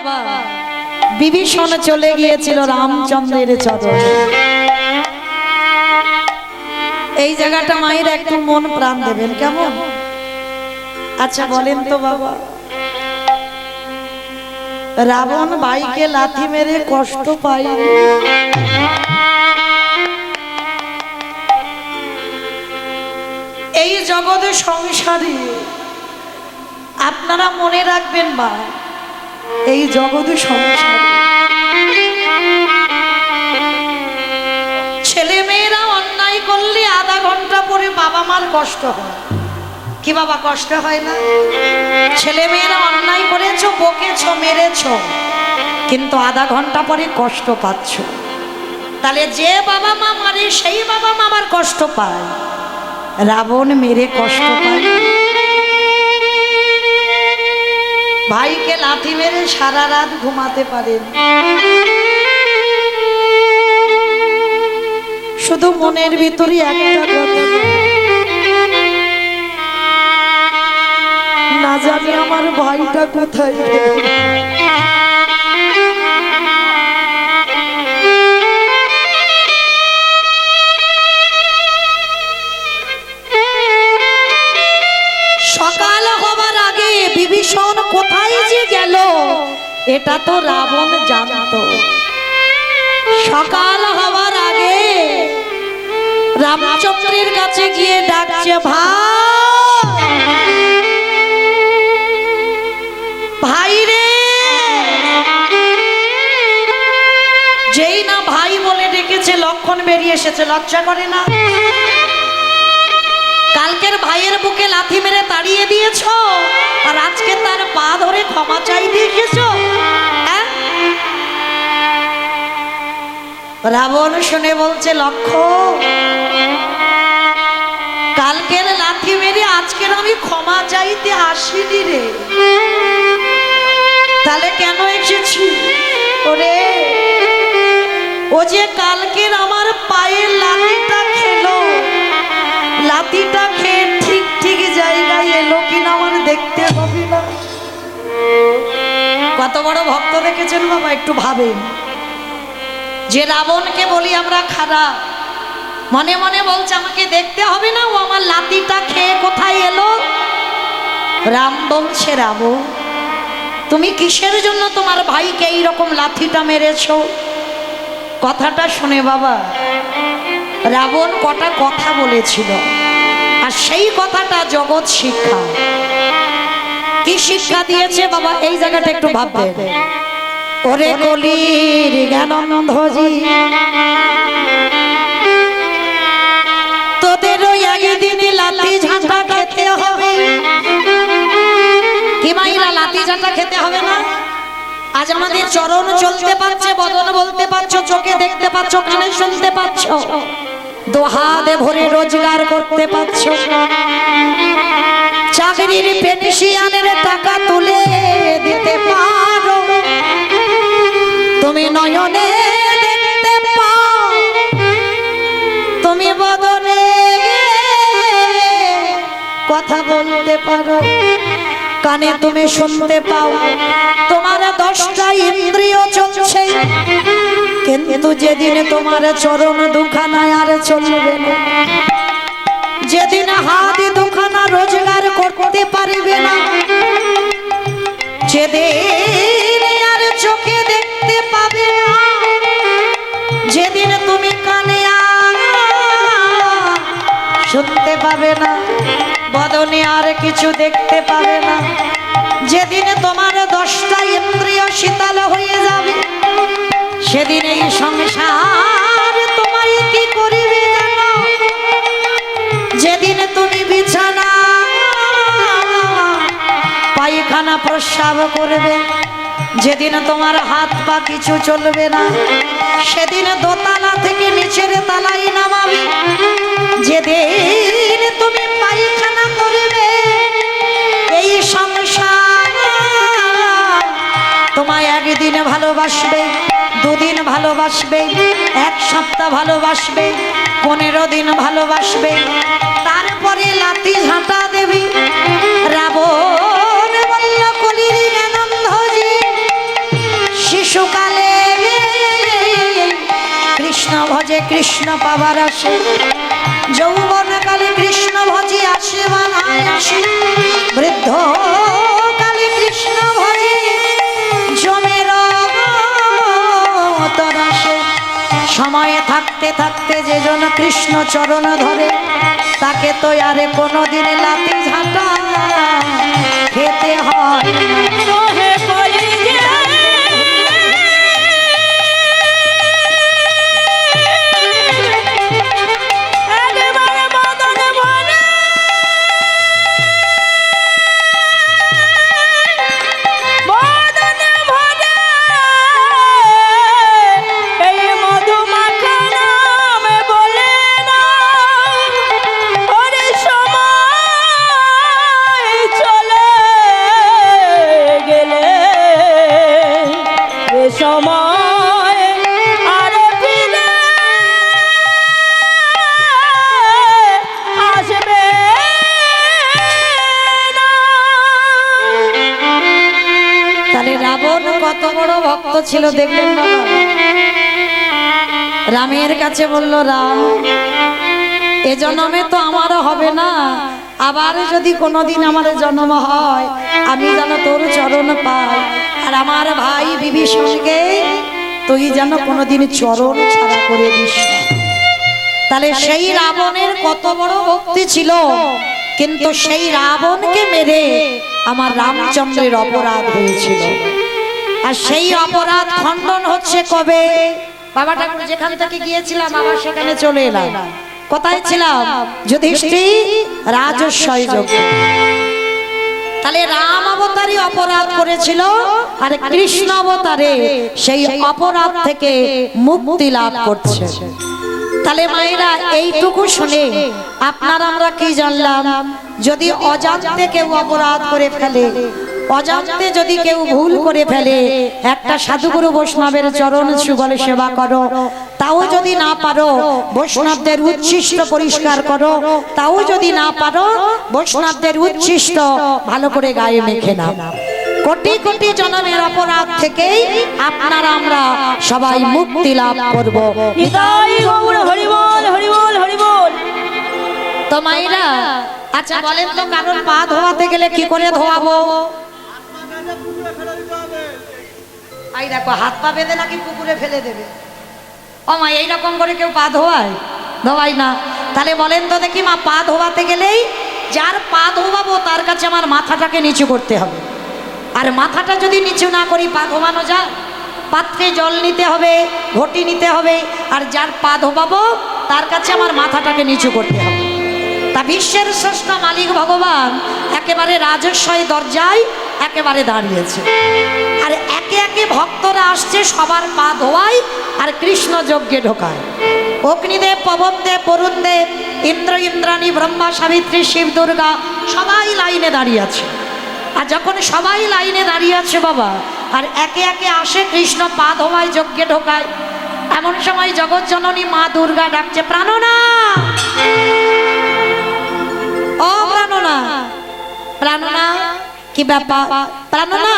বাবা বিভীষণ চলে গিয়েছিল রামচন্দ্রের চরণে। এই জায়গাটা মায়ের একটু মন প্রাণ দেবেন কেমন? আচ্ছা বলেন তো বাবা, রাবণ ভাইকে লাথি মেরে কষ্ট পায়, এই জগৎ সংসারে আপনারা মনে রাখবেন বা এই জগৎ সংসারে ছেলে মেয়েরা অন্যায় করলে আধা ঘন্টা পরে বাবা মার কষ্ট হয় কি বাবা? কষ্ট হয় না? ছেলে মেয়েরা অন্যায় করেছো, বকেছো, মেরেছো, কিন্তু আধা ঘন্টা পরে কষ্ট পাচ্ছ। তাহলে যে বাবা মা মারে সেই বাবা মা আবার কষ্ট পায়, রাবণ মেরে কষ্ট পায়। ভাইকে লাথি মেরে সারা রাত ঘুমাতে পারেন, শুধু মনের ভিতরে একটা কথা, না জানি আমার ভাইটা কোথায়। সকাল হবার আগে বিভীষণ কোথায় যে গেল এটা তো রাবণ জানতো। সকাল হবার আগে রামচন্দ্রের কাছে গিয়ে ডাকছে, ভাই রে। যেই না ভাই বলে ডেকেছে লক্ষণ বেরিয়ে এসেছে, লজ্জা করে না? কালকের ভাইয়ের বুকে লাথি মেরে তাড়িয়ে দিয়েছ, আর আজকে তার পা ধরে ক্ষমা চাইতে এসেছো। রাবণ শুনে বলছে, লক্ষণ, কালকের লাথি মেরে আজকের আমি ক্ষমা চাইতে আসিনি রে, তাহলে কেন এসেছি? ওরে, ও যে কালকের আমার পায়ে লাথিটা খেলো, লাথিটা খেয়ে ঠিক ঠিক জায়গায় এলো কিনা আমার দেখতে হবে না? কত বড় ভক্ত দেখেছেন বাবা, একটু ভাবেন। যে রাবণকে বলি আমরা খারাপ, মনে মনে বলছে আমাকে দেখতে হবে না ও আমার লাথিটা খেয়ে কোথায় এলো। রাম বলছে, রাবণ তুমি কিসের জন্য তোমার ভাইকে এইরকম লাথিটা মেরেছো? কথাটা শুনে বাবা, রাবণ কটা কথা বলেছিল, আর সেই কথাটা জগৎ শিক্ষা। কি শিক্ষা দিয়েছে বাবা, এই জায়গাটা একটু ভাববে। ওরে কলির জ্ঞানন্ধজি, তোদের ওই একদিনই লাঠি ঝাঁটা খেতে হবে। কি মাইরা লাঠি ঝাঁটা খেতে হবে না? আজ আমাদের চরণ চলতে পারছে, বদন বলতে পারছো, চোখে দেখতে পাচ্ছ, কানে শুনতে পাচ্ছ, দোহাতে ভরে রোজগার করতে পারছো, চাকরির পেনশনের টাকা তুলে দিতে পারো, তুমি নয়নে দেখতে পাও, তুমি বদনে কথা বলতে পারো, কানে তুমি শুনতে পাও, তোমার 10টা ইন্দ্রিয় চলছে, কিন্তু যেদিন তোমার চরণ দুখানা আর চলবে না, যেদিন হাত দুখানা রোজগার করতে পারবে না, যেদিন আর চোখে দেখতে পাবে না, যেদিন তুমি কানে শুনতে পাবে না, বদনে আর কিছু দেখতে পাবে না, যেদিন তোমার 10টা ইন্দ্রিয় শীতল হয়ে যাবে, সেদিন এই সংসার তোমায় কি করিবে জানো? যেদিন তুমি বিছানা পায়খানা প্রস্রাব করবে, যেদিন তোমার হাত পা কিছু চলবে না, সেদিন দোতলা থেকে নিচের তলায় নামাবে, যেদিন তুমি পায়খানা করবে, এই সংসার তোমায় একদিন ভালোবাসবে, দুদিন ভালোবাসবে, 1 সপ্তাহ ভালোবাসবে, 15 দিন ভালোবাসবে, তারপরে লাঠি ঝাঁটা দেবে। রাবণ বলল, কলির জ্ঞানন্ধজি কৃষ্ণ পাবার আসে, যৌবন কালে কৃষ্ণ ভজি আসে বানায় আসে, বৃদ্ধ কালে কৃষ্ণ ভজি জমের তরাসে। সময়ে থাকতে থাকতে যে জন কৃষ্ণ চরণ ধরে, তাকে তো আরে কোনোদিন লাতি ঝাঁটা খেতে হয়। কত বড় ভক্ত ছিল দেখলেন বাবা। রামের কাছে বলল, রাম এ জন্মে তো আমারও হবে না, আবার যদি কোনোদিন আমার জন্ম হয় আমি যেন তোর চরণ পাই, আর আমার ভাই বিভীষণকে তুই যেন কোনোদিন চরণ ছাড়া করে দিস। তাহলে সেই রাবণের কত বড় ভক্তি ছিল, কিন্তু সেই রাবণকে মেরে আমার রামচন্দ্রের অপরাধ হয়েছিল। আর সেই অপরাধ খণ্ডন হচ্ছে কবে? বাবা ঠাকুর যেখান থেকে গিয়েছিলাম আবার সেখানে চলে এলাম। কোথায় ছিলাম? যুধিষ্ঠির রাজস্বয় যজ্ঞে। তাহলে রাম অবতারই অপরাধ করেছিল, আর কৃষ্ণ অবতারে সেই অপরাধ থেকে মুক্তি লাভ করছে। তাহলে মায়েরা এইটুকু শুনে আপনারা আমরা কি জানলাম? যদি অজান্তে কেউ অপরাধ করে ফেলে, অজান্তে যদি কেউ ভুল করে ফেলে, একটা সাধুগুরু বৈষ্ণবের চরণ যুগলে সেবা করো, তাও যদি না পারো বৈষ্ণবদের উচ্ছিষ্ট পরিষ্কার করো, তাও যদি না পারো বৈষ্ণবদের উচ্ছিষ্ট ভালো করে গায়ে মেখে নাও। কোটি কোটি জন্মের অপরাধ থেকেই আপনারা আমরা সবাই মুক্তি লাভ করব। তো মাইরা, আচ্ছা বলেন তো, কারণ পা ধোয়াতে গেলে কি করে ধোয়াবো? এই দেখো, হাত পা বেঁধে নাকি পুকুরে ফেলে দেবে। ও মা, এইরকম করে কেউ পা ধোয়ায়? ধোয়াই না। তাহলে বলেন তো দেখি মা, পা ধোয়াতে গেলেই যার পা ধোয়াবো তার কাছে আমার মাথাটাকে নিচু করতে হবে। আর মাথাটা যদি নিচু না করি পা ধোয়ানো যায়? পাত্রে জল নিতে হবে, ঘটি নিতে হবে, আর যার পা ধোয়াবো তার কাছে আমার মাথাটাকে নিচু করতে হবে। তা বিশ্বের শ্রেষ্ঠ মালিক ভগবান একেবারে রাজস্বয় দরজায় একেবারে দাঁড়িয়েছে, আর একে একে ভক্তরা আসছে, সবার পা ধোয়ায় আর কৃষ্ণ যজ্ঞে ঢোকায়। অগ্নিদেব, পবনদেব, বরুণদেব, ইন্দ্র, ইন্দ্রাণী, ব্রহ্মা, সাবিত্রী, শিব, দুর্গা সবাই লাইনে দাঁড়িয়ে আছে। আর যখন সবাই লাইনে দাঁড়িয়ে আছে বাবা, আর একে একে আসে কৃষ্ণ পা ধোয়ায়, যজ্ঞে ঢোকায়, এমন সময় জগৎ জননী মা দুর্গা ডাকছে, প্রাণনা, ও প্রাণনা, প্রাণনা। কি ব্যাপার প্রাণনা?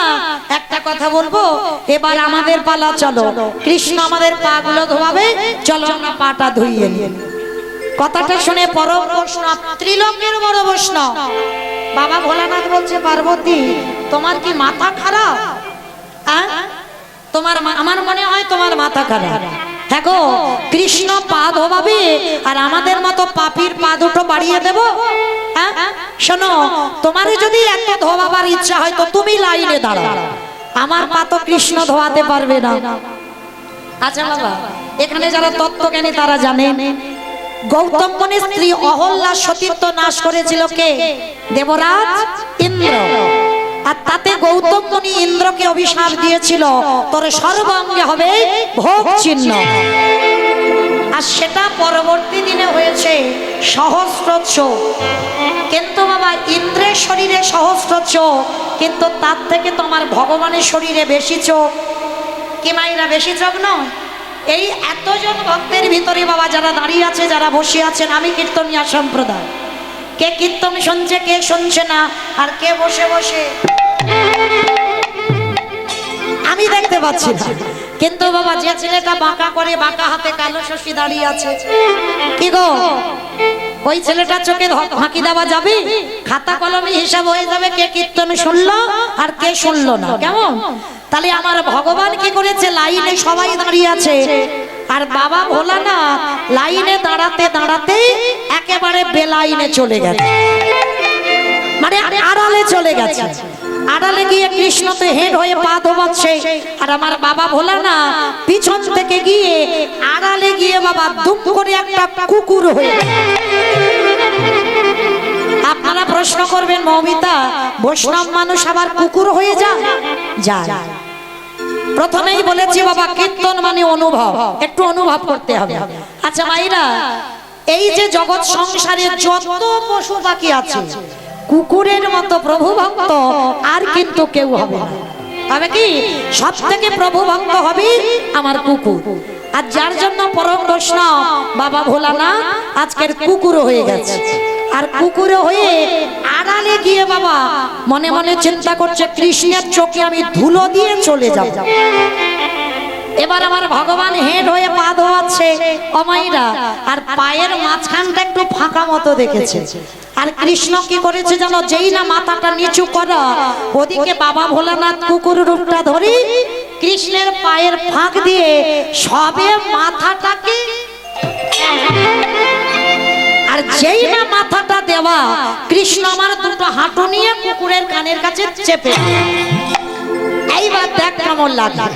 একটা কথা বলবো, এবার আমাদের পালা, চলো কৃষ্ণ আমাদের পা গুলো ধোয়াবে, চলো আমরা পাটা ধুইয়ে নিই। কথাটা শুনে পরম বৈষ্ণব, ত্রিলোকের বড় বৈষ্ণব বাবা ভোলানাথ বলছে, পার্বতী তোমার কি মাথা খারাপ? তোমার, আমার মনে হয় তোমার মাথা খারাপ। হ্যাঁ গো, কৃষ্ণ পা ধোয়াবে আর আমাদের মতো পাপীর পা দুটো বাড়িয়ে দেব? হ্যাঁ শোনো, তোমার যদি এত ধোয়াবার ইচ্ছা হয় তো তুমি লাইনে দাঁড়াও, আমার পা তো কৃষ্ণ ধোয়াতে পারবে না। আচ্ছা বাবা, এখানে যারা তত্ত্বজ্ঞানী তারা জানেন গৌতম মুনির স্ত্রী অহল্যার সতীত্ব নাশ করেছিল কে? দেবরাজ ইন্দ্র। আর তাতে গৌতম মুনি ইন্দ্রকে অভিশাপ দিয়েছিল, তোর সর্বাঙ্গে হবে ভোগ চিহ্ন। আর সেটা পরবর্তী দিনে হয়েছে সহস্র চোখ। কিন্তু বাবা, ইন্দ্রের শরীরে সহস্র চোখ, কিন্তু তার থেকে তোমার ভগবানের শরীরে বেশি চোখ। কি মাইরা, বেশি চোখ নয়? এই এতজন ভক্তের ভিতরে বাবা যারা দাঁড়িয়ে আছে, যারা বসে আছেন, আমি কীর্তনিয়া সম্প্রদায়, কে কীর্তন শুনছে, কে শুনছে না, আর কে বসে বসে আমি দেখতে পাচ্ছি না, কিন্তু বাবা যে ছেলেটা বাঁকা করে বাঁকা হাতে কালো শশী দাঁড়িয়ে আছে, কি গো ওই ছেলেটার চোখে ফাঁকি দেওয়া যাবে? খাতা কলমে হিসাব হয়ে যাবে কে কীর্তন শুনলো আর কে শুনলো না, কেমন? তাহলে আমার ভগবান কি করেছে, লাইনে সবাই দাঁড়িয়ে আছে, আর বাবা ভোলানাথ লাইনে দাঁড়াতে দাঁড়াতে একেবারে বেলাইনে চলে গেছে, মানে আড়ালে চলে গেছে। আড়ালে গিয়ে কৃষ্ণ তো হেড হয়ে পা ধোবাচ্ছে, আর আমার বাবা ভোলানাথ পিছন থেকে গিয়ে আড়ালে গিয়ে বাবা দুম করে একটা কুকুর হয়ে। আপনারা প্রশ্ন করবেন, মৌমিতা বৈষ্ণব মানুষ আবার কুকুর হয়ে যায়? প্রথমেই বলেছি বাবা কীর্তন মানে অনুভব, একটু অনুভব করতে হবে। আচ্ছা মাইরা, এই যে জগৎ সংসারে যত পশু পাখি আছে, কুকুরের মতো প্রভু ভক্ত আর কিন্তু কেউ হবে না। তবে কি সব থেকে প্রভু ভক্ত হবে আমার কুকুর, আর যার জন্য পরম বৈষ্ণব বাবা ভোলানাথ আজকের কুকুর হয়ে গেছে। আর কুকুরে হয়ে আড়ালে গিয়ে বাবা মনে মনে চিন্তা করছে কৃষ্ণের চোখে আমি ধুলো দিয়ে চলে যাব। এবার আমার ভগবান হেড হয়ে পা ধোয়াচ্ছে অমাইরা, আর পায়ের মাঝখানটা একটু ফাঁকা মতো দেখেছে। আর কৃষ্ণ কি করেছে জানো, যেই না মাথাটা নিচু করা, ওদিকে বাবা ভোলানাথ কুকুর রূপটা ধরে কৃষ্ণের পায়ের ফাঁক দিয়ে সবে মাথাটাকে, আর যেই না মাথাটা দেওয়া, কৃষ্ণ আমার দুটো হাঁটু নিয়ে কুকুরের কানের কাছে চেপে, এইবার দেখ কেমন লাগে।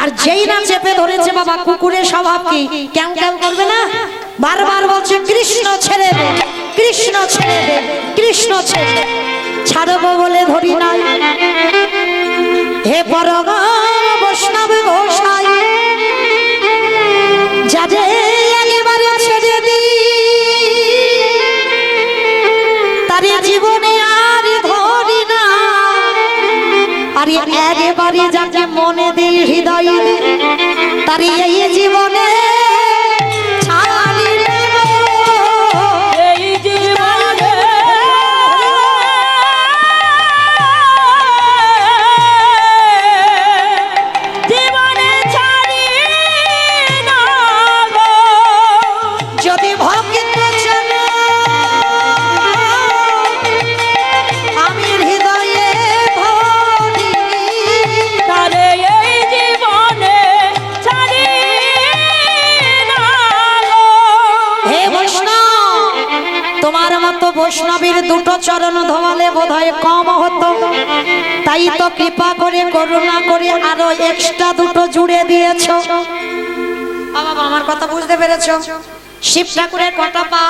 আর যেই না চেপে ধরেছে বাবা, কুকুরের স্বভাব কি কেমন কেমন করবে না, বারবার বলছে কৃষ্ণ ছেড়ে দে, কৃষ্ণ ছেড়ে দে, কৃষ্ণ ছেড়ে দে। ছাড়বো বলে ধরি নাই, হে পরম বৈষ্ণব গোসাই, যারে একেবারে ছেড়ে দি তারে জীবনে আর ধরি না, আর একেবারে যাকে মনে দিই হৃদয় তার এই জীবনে বৈষ্ণবের দুটো চরণ ধোয়ালে বোধহয় কম হতো, তাই তো কৃপা করে করুণা করে আরো এক্সট্রা দুটো জুড়ে দিয়েছো। বাবা আমার কথা বুঝতে পেরেছো? শিব ঠাকুরের কটা পা?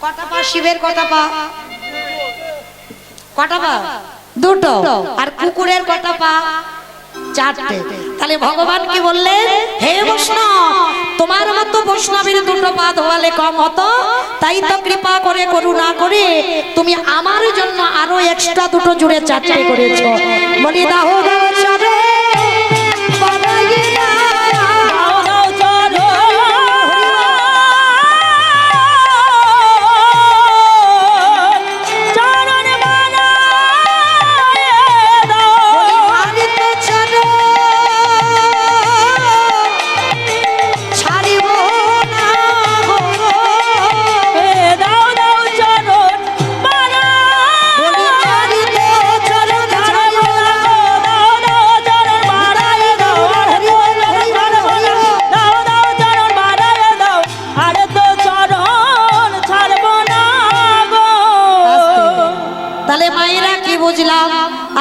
কটা পা শিবের? কটা পা? কটা পা? দুটো। আর কুকুরের কটা পা? চারটে। তাহলে ভগবান কি বললেন, হে বৈষ্ণব তোমার মতো বৈষ্ণবের দুটো পা ধোয়ালে কম হতো, তাই তো কৃপা করে করুণা করে তুমি আমার জন্য আরো এক্সট্রা দুটো জুড়ে চারটে করেছো। বলি দাও দাও চরে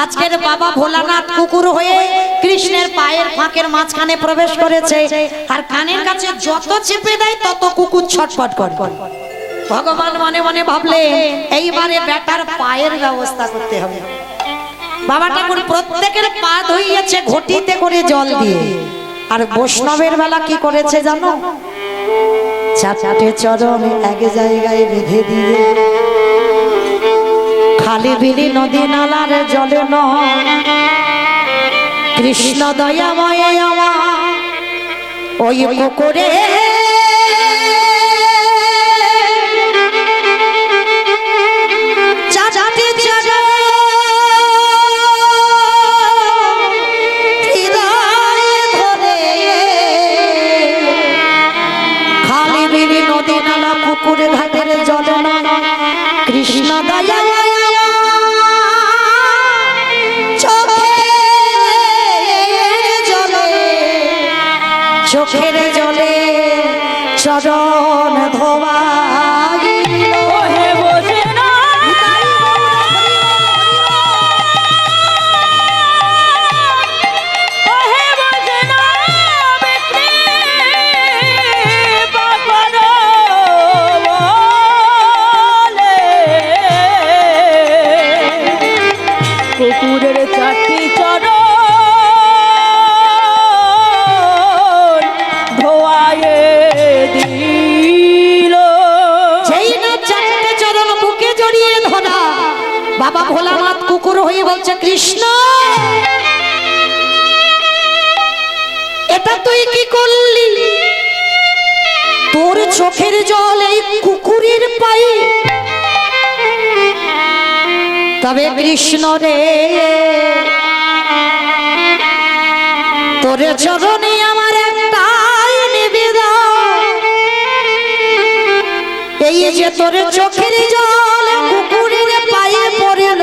আজকের বাবা ভোলানাথ কুকুর হয়ে কৃষ্ণের পায়ের ফাঁকের মাঝখানে প্রবেশ করেছে, আর কানের কাছে যত চেপে দেয় তত কুকুর ছটফট করে। ভগবান মনে মনে ভাবলে এইবারে বেটার পায়ের ব্যবস্থা করতে হবে। বাবা ঠাকুর প্রত্যেকের পা ধুইয়েছে ঘটিতে করে জল দিয়ে, আর বৈষ্ণবের বেলা কি করেছে জানো, চারটে চরণ এক জায়গায় বেঁধে দিয়ে খালি বিলি নদী নালার জলে নয়, কৃষ্ণ দয়াময় আমার ওই পুকুরে চাচাতে চরণ হৃদয় পুকুর ঘাটের জলে না কৃষ্ণ দয়া চোখের জলে চরণ ধোয়া কুকুরের চারটি চরণ ধোয়ায়ে দিল। সেই না চারটে চরণ বুকে জড়িয়ে ধরা বাবা ভোলানাথ কুকুর হয়ে বলছে কৃষ্ণ এটা তুই কি করলি? তোর চোখের জল এই কুকুরের পায়ে। তবে কৃষ্ণ রে তোর চরণে আমার একটাই নিবেদন, এই যে তোর চোখের জল কুকুরের পায়ে পড়ল,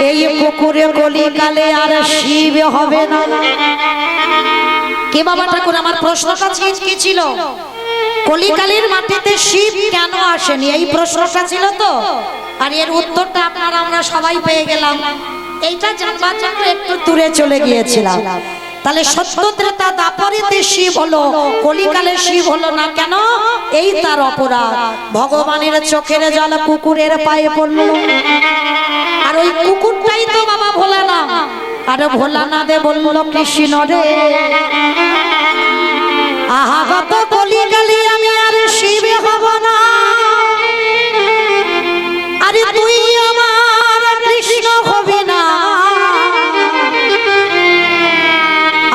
এই কুকুরে কলিকালে আর শিব হবে না। কে বাবা ঠাকুর আমার প্রশ্নটা কি ছিল? কলিকালের মাটিতে শিব কেন আসেনি, এই প্রশ্নটা ছিল তো। আর এর উত্তরটা আপনারা আমরা সবাই পেয়ে গেলাম। এইটা জানবার জন্য একটু দূরে চলে গিয়েছিলাম। তাহলে সত্য ত্রেতা দাপরিতে শিব হলো, কলিকালে শিব হলো না কেন? এই তার অপরাধ। ভগবানের চোখের জল কুকুরের পায়ে পড়ল, আর ওই কুকুরটাই তো বাবা ভোলানা। আর ভোলানাথে বলল কৃষ্ণ রে আহা গত কলিকালে আমি আর শিব হব না, আরে তুই আমার কৃষ্ণ হবি না,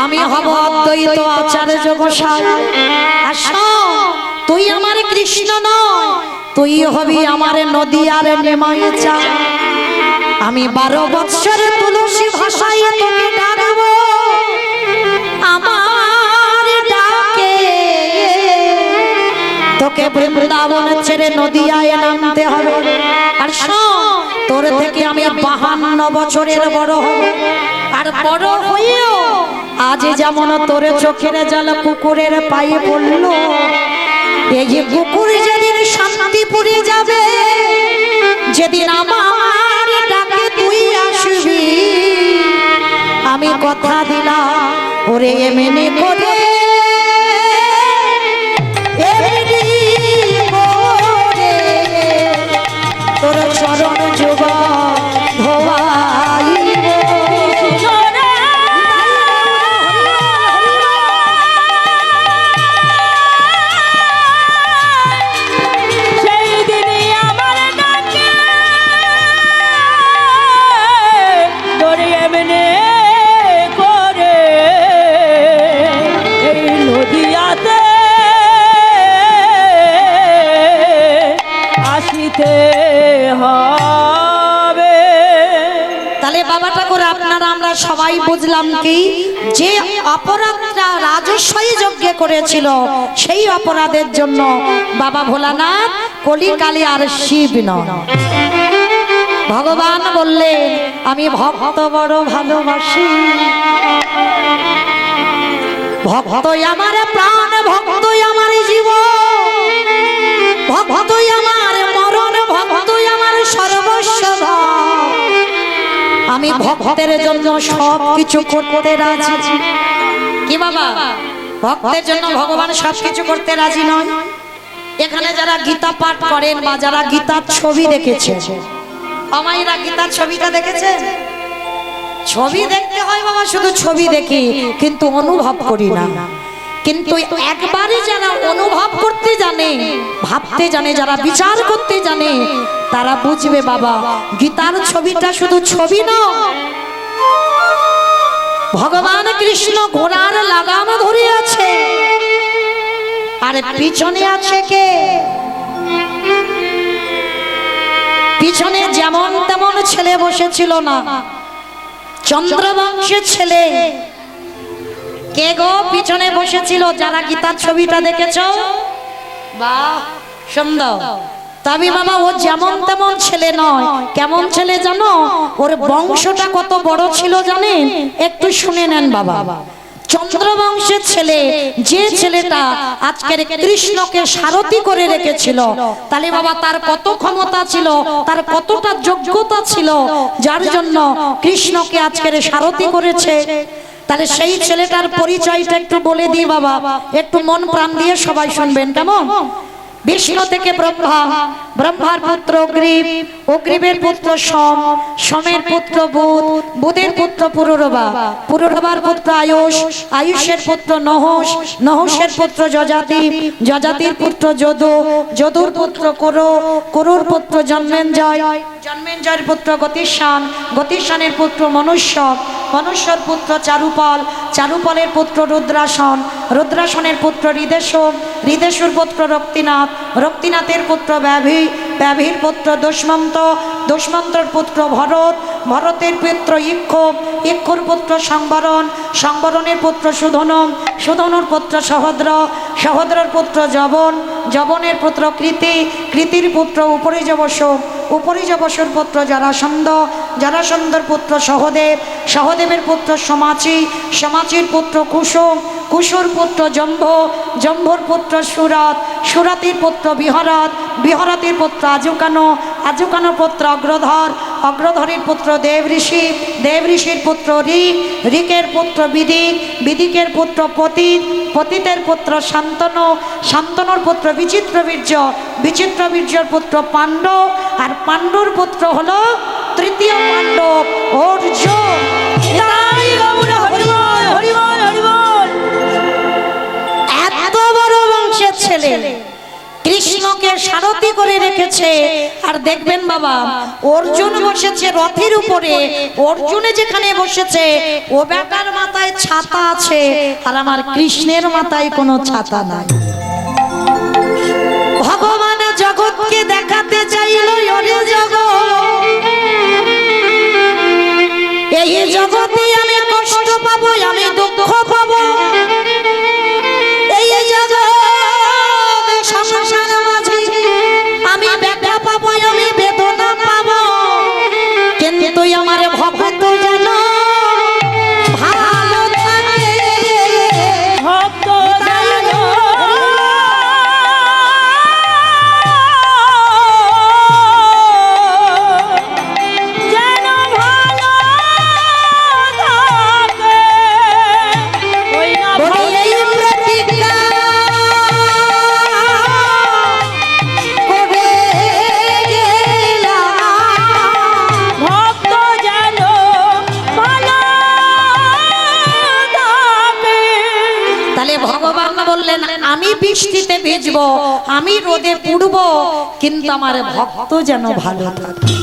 আমি হব অদ্বৈত আচার্য গোসাই। আসো তুই আমার কৃষ্ণ নয়, তুই হবি আমার নদীয়ার নেমাইচা। আমি 12 বৎসরে তুলসী ভাষায় তোকে ডাকবো, আমার ডাকে তোকে বৃন্দাবন ছেড়ে নদিয়ায় নামতে হবে। আর শোন তোর থেকে আমি 52 বছরের বড় হব, আর বড় হইও আজ যেমন তোর চোখের জল কুকুরের পায়ে পড়ল, এই যে কুকুর যেদিন শান্তিপুরে যাবে, যেদিন আমার ডাকে তুই আসবি, আমি কথা দিলাম ওরে এমনি করে তোর চরণ যুগ ধোয়াইব। সেই দিনই আমার ডাকে ধরে এমনি করে এই নদিয়াতে আসিতে হবে। তাহলে বাবা ঠাকুর আপনারা আমরা সবাই বুঝলাম কি, যে অপরাধটা রাজস্বই যজ্ঞ করেছিল সেই অপরাধের জন্য বাবা ভোলানাথ কলিকালে আর শিব নয়। ভগবান বললেন আমি ভক্ত বড় ভালোবাসি, ভক্তই আমার প্রাণ, ভক্তই আমার জীবন, ভক্তই আমার মরণ, ভক্তই আমার সর্বস্ব। আমি ভক্তের জন্য সব কিছু করতে রাজি। কি বাবা, ভক্তের জন্য ভগবান সব কিছু করতে রাজি নয়? এখানে যারা গীতা পাঠ করেন বা যারা গীতার ছবি দেখেছে, আমাইরা গীতার ছবিটা দেখেছে? ছবি দেখতে হয় বাবা, শুধু ছবি দেখি কিন্তু অনুভব করি না। কিন্তু একবারে যারা অনুভব করতে জানে, ভাবতে জানে, যারা বিচার করতে জানে, তারা বুঝবে বাবা গীতার ছবিটা শুধু ছবি নয়। ভগবান কৃষ্ণ ঘোড়ার লাগাম ধরে আছে, আর পিছনে আছে কে? পিছনে যেমন তেমন ছেলে বসেছিল না, চন্দ্রবংশের ছেলে কে গো পিছনে বসেছিল যারা গীতার ছবিটা দেখেছো? বাহ, সুন্দর। তবে বাবা ও যেমন তেমন ছেলে নয়। কেমন ছেলে জানো? ওর বংশটা কত বড় ছিল জানেন? একটু শুনে নেন বাবা। চন্দ্রবংশের ছেলে, যে ছেলেটা আজকের কৃষ্ণকে সারথি করে রেখেছিল, তাহলে বাবা তার কত ক্ষমতা ছিল, তার কতটা যোগ্যতা ছিল, যার জন্য কৃষ্ণকে আজকের সারথি করেছে। তাহলে সেই ছেলেটার পরিচয়টা একটু বলে দিই বাবা, একটু মন প্রাণ দিয়ে সবাই শুনবেন, কেমন? বিষ্ণু থেকে ব্রহ্মা, ব্রহ্মার পুত্র অগ্রিব, অগ্রিবের পুত্র সোম, সোমের পুত্র বুধ, বুধের পুত্র পুরুরবা, পুরুরবার পুত্র আয়ুষ, আয়ুষের পুত্র নহস, নহসের পুত্র যজাতি, যজাতির পুত্র যদু, যদুর পুত্র করু, করুর পুত্র জন্মেঞ্জয়, জন্মেঞ্জয়ের পুত্র গতিশান, গতিশানের পুত্র মনুষ্য, মনুষ্যর পুত্র চারুপাল, চারুপালের পুত্র রুদ্রাসন, রুদ্রাসনের পুত্র হৃদেশু, হৃদেশুর পুত্র রক্তিনাথ, রক্তিনাথের পুত্র ব্যাভি, ব্যাভির পুত্র দুষ্মন্ত, দুষ্মন্তর পুত্র ভরত, ভরতের পুত্র ইক্ষ, ইক্ষুর পুত্র সংবরণ, সংবরণের পুত্র সুধনম, সুধনুর পুত্র সহদ্র, সহদ্রর পুত্র যবন, যবনের পুত্র কৃতি, কৃতির পুত্র উপরিজবসু, উপরিজবসুর পুত্র জরাসন্ধ, জরাসন্ধর পুত্র সহদেব, সহদেবের পুত্র সমাচি, সমাচির পুত্র কুসুম, কুশুর পুত্র জম্ভ, জম্ভর পুত্র সুরত, সুরতির পুত্র বিহরত, বিহরতির পুত্র আজুকানো, আজুকানোর পুত্র অগ্রধর, অগ্রধরের পুত্র দেব ঋষি, দেব ঋষির পুত্র ঋক, ঋকের পুত্র বিদিক, বিদিকের পুত্র পতিত, পতিতের পুত্র শান্তনু, শান্তনুর পুত্র বিচিত্রবীর্য, বিচিত্রবীর্যর পুত্র পাণ্ডব, আর পাণ্ডুর পুত্র হলো তৃতীয় পাণ্ডব অর্জুন। তাই গৌর হরিবল হরিবল হরিবল। এত বড় বংশের ছেলে কৃষ্ণকে সারথি করে রেখেছে। আর দেখবেন বাবা, অর্জুন বসেছে রথের উপরে, অর্জুনে যেখানে বসেছে ও বেটার মাথায় ছাতা আছে, আর আমার কৃষ্ণের মাথায় কোনো ছাতা নাই। ভগবান জগৎকে দেখাতে চাইল, ওরে জগৎ, এই জগতে আমি কষ্ট পাবো, আমি দুঃখ পাবো, এই জগৎ সংসার মাঝে আমি ব্যথা পাবো, আমি বেদনা পাবো, কিন্তু আমার ভক্ত যেন ভালো থাকে। ভক্ত জানো যেন ভালো থাকে, ওই না বলি এই প্রতিজ্ঞা করে গেলাম, ভক্ত যেন ভালো থাকে। তাহলে ভগবান বললেন আমি বৃষ্টিতে ভিজবো, আমি রোদে পুড়বো, কিন্তু আমার ভক্ত যেন ভালো থাকে।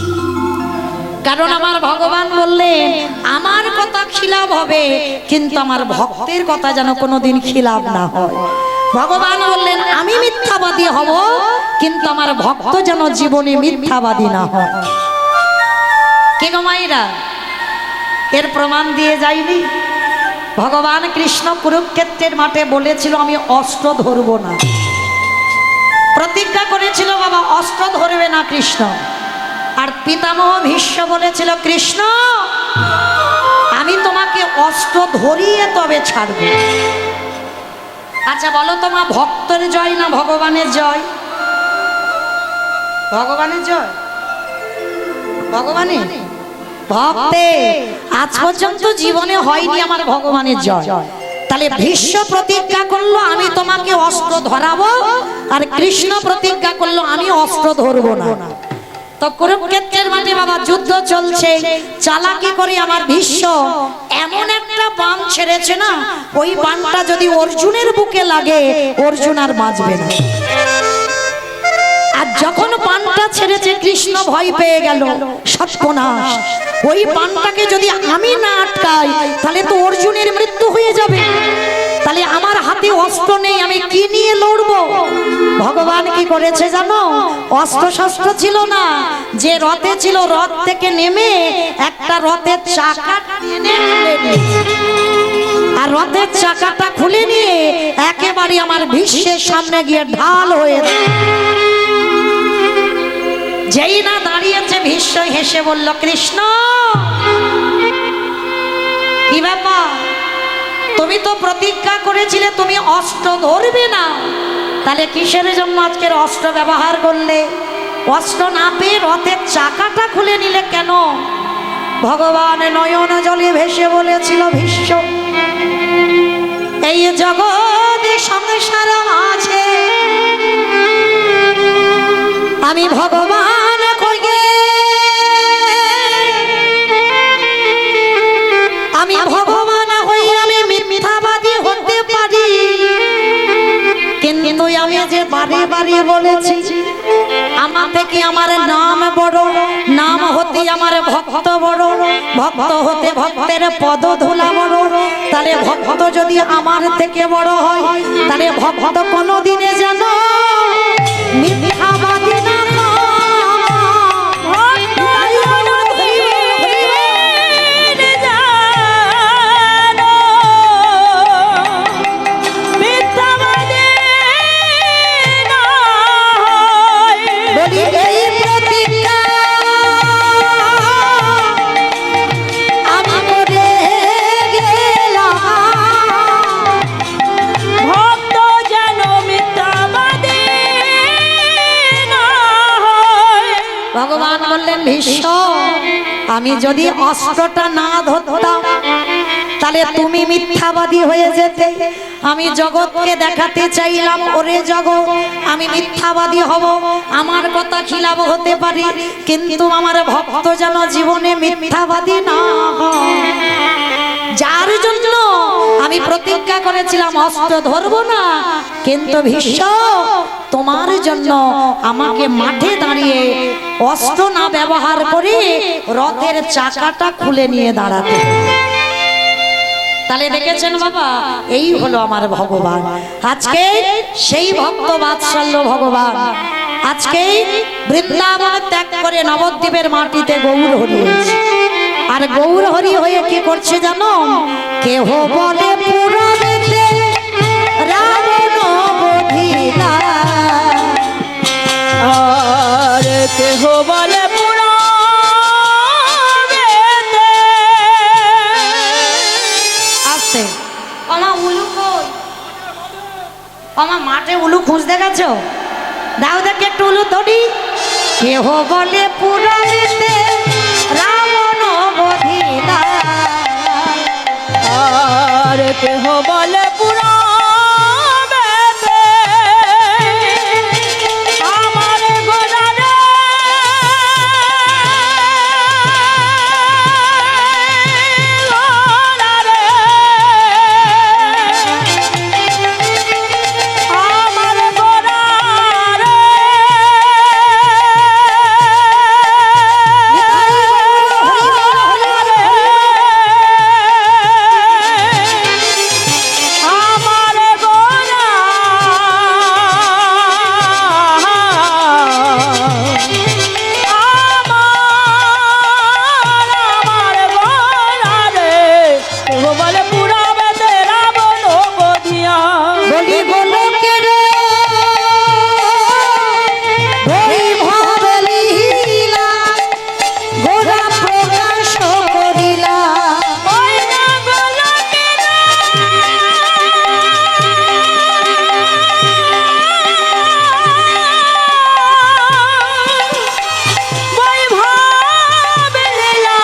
কারণ আমার ভগবান বললেন আমার কথা খিলাপ হবে, কিন্তু আমার ভক্তের কথা যেন কোনোদিন খিলাপ না হয়। ভগবান বললেন আমি মিথ্যাবাদী হব, কিন্তু আমার ভক্ত যেন জীবনে মিথ্যাবাদী না হয়। কে গো মায়েরা, এর প্রমাণ দিয়ে যায়নি? ভগবান কৃষ্ণ কুরুক্ষেত্রের মাঠে বলেছিল আমি অস্ত্র ধরবো না, প্রতিজ্ঞা করেছিল বাবা অস্ত্র ধরবে না কৃষ্ণ। আর পিতামহ ভীষ্ম বলেছিল কৃষ্ণ আমি তোমাকে অস্ত্র ধরিয়ে তবে ছাড়বো। আচ্ছা বলো তোমার ভক্তের জয় না ভগবানের জয়? ভগবানের জয়, ভগবানের ভক্তে আজ পর্যন্ত জীবনে হয়নি আমার ভগবানের জয়। তাহলে ভীষ্ম প্রতিজ্ঞা করলো আমি তোমাকে অস্ত্র ধরাবো, আর কৃষ্ণ প্রতিজ্ঞা করলো আমি অস্ত্র ধরবো না। তো কুরুক্ষেত্রের মাঠে বাবা যুদ্ধ চলছে, চালাকি করে আমার ভীষ্ম এমন একটা বাণ ছেড়েছে না, ওই বাণটা যদি অর্জুনের বুকে লাগে অর্জুন আর বাঁচবে না। আর যখন বাণটা ছেড়েছে কৃষ্ণ ভয় পেয়ে গেল, সর্বনাশ, ওই বাণটাকে যদি আমি না আটকাই তাহলে তো অর্জুনের মৃত্যু হয়ে যাবে, তাহলে আমার হাতে অস্ত্র নেই, আমি কি নিয়ে লড়বো? ভগবান কি করেছে জানো? অস্ত্র শস্ত্র ছিল না, যে রথে ছিল রথ থেকে নেমে একটা রথের চাকা টেনে তুলে নিয়েছে। আর রথের চাকাটা খুলে নিয়ে একেবারে আমার ভীষ্মের সামনে গিয়ে ঢাল হয়ে যায়। যেই না দাঁড়িয়েছে ভীষ্ম হেসে বলল, কৃষ্ণ কি ব্যাপার, তুমি তো প্রতিজ্ঞা করেছিলে তুমি অস্ত্র ধরবে না, তাহলে কিসের জন্য আজকের অস্ত্র ব্যবহার করলে? অস্ত্র না পেয়ে রথের চাকাটা খুলে নিলে কেন? ভগবান নয়ন জলে ভেসে বলেছিল, ভীষ্ম এই জগতে সংসার আছে, আমি ভগবান কইগে, আমি ভগবান হই, আমি মিথ্যাবাদী হতে পারি, কিন্তু আমি যে বারে বারে বলেছি আমার থেকে আমার নাম বড়, নাম হতে আমার ভক্ত বড়, ভক্ত হতে ভক্তের পদ ধুলা বড়, তাহলে ভক্ত যদি আমার থেকে বড় হয় তাহলে ভক্ত কোনোদিনে যেন মিথ্যাবাদী না ভগবান বললেন, ভীষ্ম আমি যদি অস্ত্রটা না ধরতাম তাহলে তুমি মিথ্যাবাদী হয়ে যেতে। আমি জগৎকে দেখাতে চাইলাম, ওরে জগৎ আমি মিথ্যাবাদী হব, আমার কথা খিলাফ হতে পারি, কিন্তু আমার ভক্ত যেন জীবনে মিথ্যাবাদী না হয়। যার জন্য আমি প্রতিজ্ঞা করেছিলাম অস্ত্র ধরবো না, কিন্তু ভীষ্ম তোমার জন্য আমাকে মাঠে দাঁড়িয়ে অস্ত্র না ব্যবহার করে রথের চাকাটা খুলে নিয়ে দাঁড়াতে। তাহলে দেখেছেন বাবা, এই হলো আমার ভগবান। আজকে সেই ভক্ত বাৎসল্য ভগবান আজকে বৃন্দাবন ত্যাগ করে নবদ্বীপের মাটিতে গৌর হরি হয়েছে। আর গৌর হরি হয়ে কি করছে জানো? কেহ বলে পুরাণেতে রাবণ বধিলা, আর কেহ বলে পুরাণেতে। আসছে আমার উলু কই? আমার মাঠে উলু খুঁজতে গেছো? দাও দেখে একটু উলু ধরি। কেহ বলে পুরাণেতে রাবণ বধিলা, আর কেহ বলে পুরাণেতে আমার গোলারে গোলারে, আমার গোলারে আমার গোলা, আমার গোলারে কেহ বলে পুরাবেতে রাবণ বধিয়া। বলি গোলকে রে বৈভব লীলা গোরা প্রকাশ করিলা, ওই না গোলকে বৈভব লীলা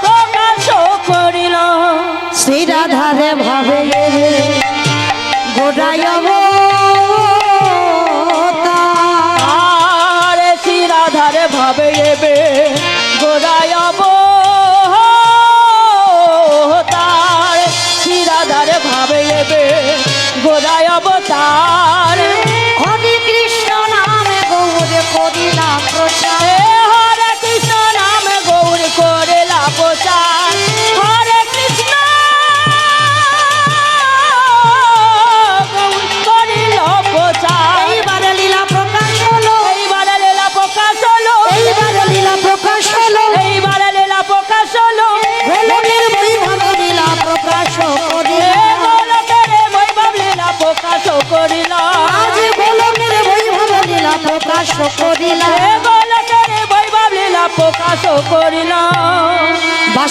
প্রকাশ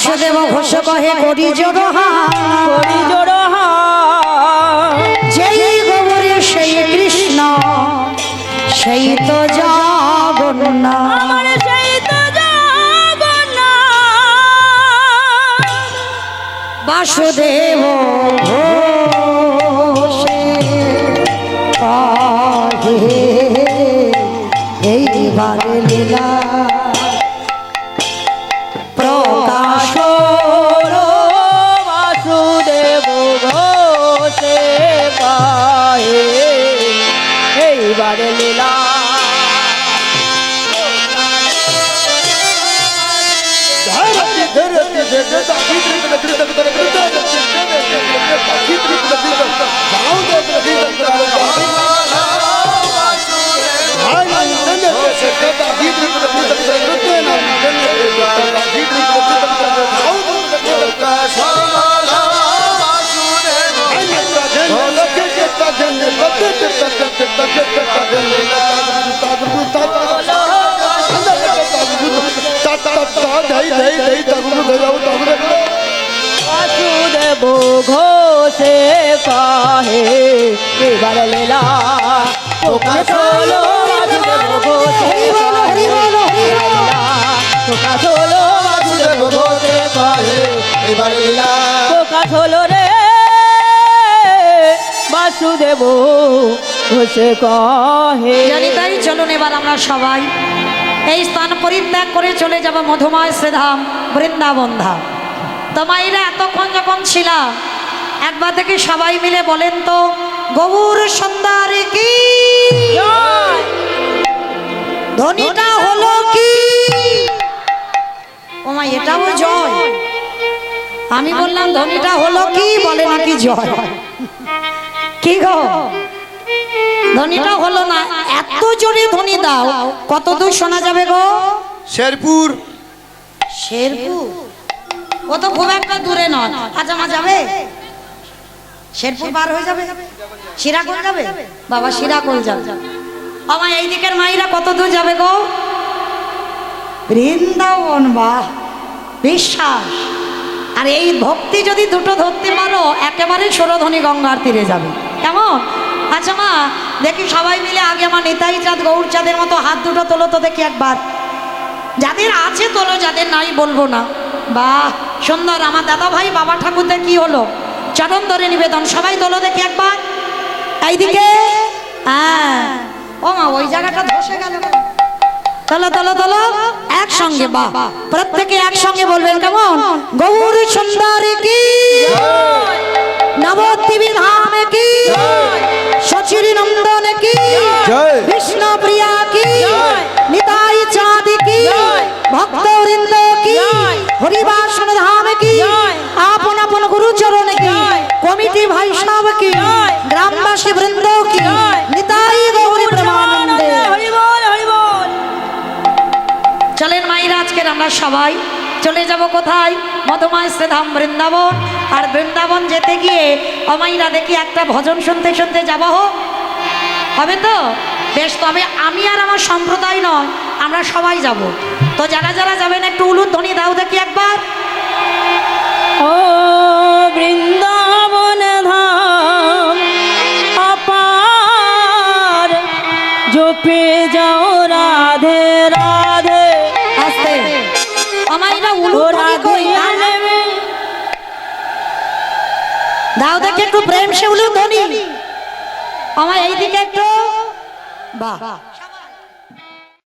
বাসুদেব ঘোষ কহে করি জোড়হা, করি জোড়হা যেই গৌরী সেই কৃষ্ণ সেই তো জগন্নাথ। আমার সেই তো জগন্নাথ বাসুদেব ঘোষে কহে এইবারে লীলা প্রকাশ বাসুদেব ঘোষে গায়ে এইবারে লীলা বাসুদেব ঘোষে কাহে এবার লীলা প্রকাশ হলো বাসুদেব ঘোষে প্রকাশ হলো বাসুদেব ঘোষে কাহে এবার লীলা প্রকাশ হলো রে বাসুদেব ঘোষে কাহে। জানি তাই চলুন এবার আমরা সবাই এই স্থান পরিত্যাগ করে চলে যাব মধুময় শ্রীধাম বৃন্দাবন ধাম। তো মায়েরা এতক্ষণ যখন ছিলাম একবার থেকে সবাই মিলে বলেন তো গৌর সুন্দর কি জয়। ধ্বনিটা হলো কি? ও মা এটাও জয়। আমি বললাম ধ্বনিটা হলো কি, বলে নাকি জয়। কি গো ধ্বনিটা হলো না, এত জোরে ধ্বনি দাও কত দূর শোনা যাবে গো? শেরপুর শেরপুর ও তো খুব একটা দূরে নয়। আচ্ছা মা যাবে শেরপুর পার হয়ে যাবে, শিরাকোল যাবে বাবা, শিরাকোল যাবে। আমার এই দিকের মাইরা কত দূর যাবে গো? বৃন্দাবন। বাহ, বিশ্বাস। আর এই ভক্তি যদি দুটো ধরতে পারো একেবারে সুরধ্বনি গঙ্গার তীরে যাবে। কেমন? আচ্ছা মা দেখি সবাই মিলে আগে আমার নিতাই চাঁদ গৌর চাঁদের মতো হাত দুটো তোলো তো দেখি একবার। যাদের আছে তোলো, যাদের নাই বলবো না। বাহ সুন্দর। আমার দাদা ভাই বাবা ঠাকুরদের কি হলো? চরণ ধরে নিবেদন, সবাই তোলো দেখি একবার এইদিকে। হ্যাঁ ও মা ওই জায়গাটা ধসে গেল। তোলো তোলো তোলো একসঙ্গে। বাহ, প্রত্যেকে একসঙ্গে বলবেন। কেমন? গৌর সুন্দর কি, নবদ্বীপী ধাম কি, শচির নন্দন কি, জয়। বিষ্ণু প্রিয়া কি, জয়। নিতাই চাঁদ কি, জয়। ভক্তবৃন্দ কি, জয়। হরিবাসন ধাম কি, জয়। আপন আপন গুরুচরণ কি, জয়। কমিটি ভাই সব কি, জয়। গ্রামবাসী বৃন্দ কি, জয়। নিতাই গৌরী প্রেমানন্দে। হরি বল হরি বল। চলেন মাইরা আজকের আমরা সবাই চলে যাব কোথায়? মধুময় শ্রীধাম বৃন্দাবন। আর বৃন্দাবন যেতে গিয়ে অমাইরা দেখি একটা ভজন শুনতে শুনতে যাব। হবে তো বেশ। তবে আমি আর আমার সম্প্রদায় নয়, আমরা সবাই যাব। তো যারা যারা যাবেন একটু উলুধ্বনি দাও দেখি একবার। ও বৃন্দাবন ধাম অপার জপে যাও রাধে রাধে। আস্তে অমাইরা ও উলুধ্বনি রাধে কই নেবে দাও দেখি একটু প্রেম সে উলুধ্বনি। আমার এইদিকে একটু। বাহ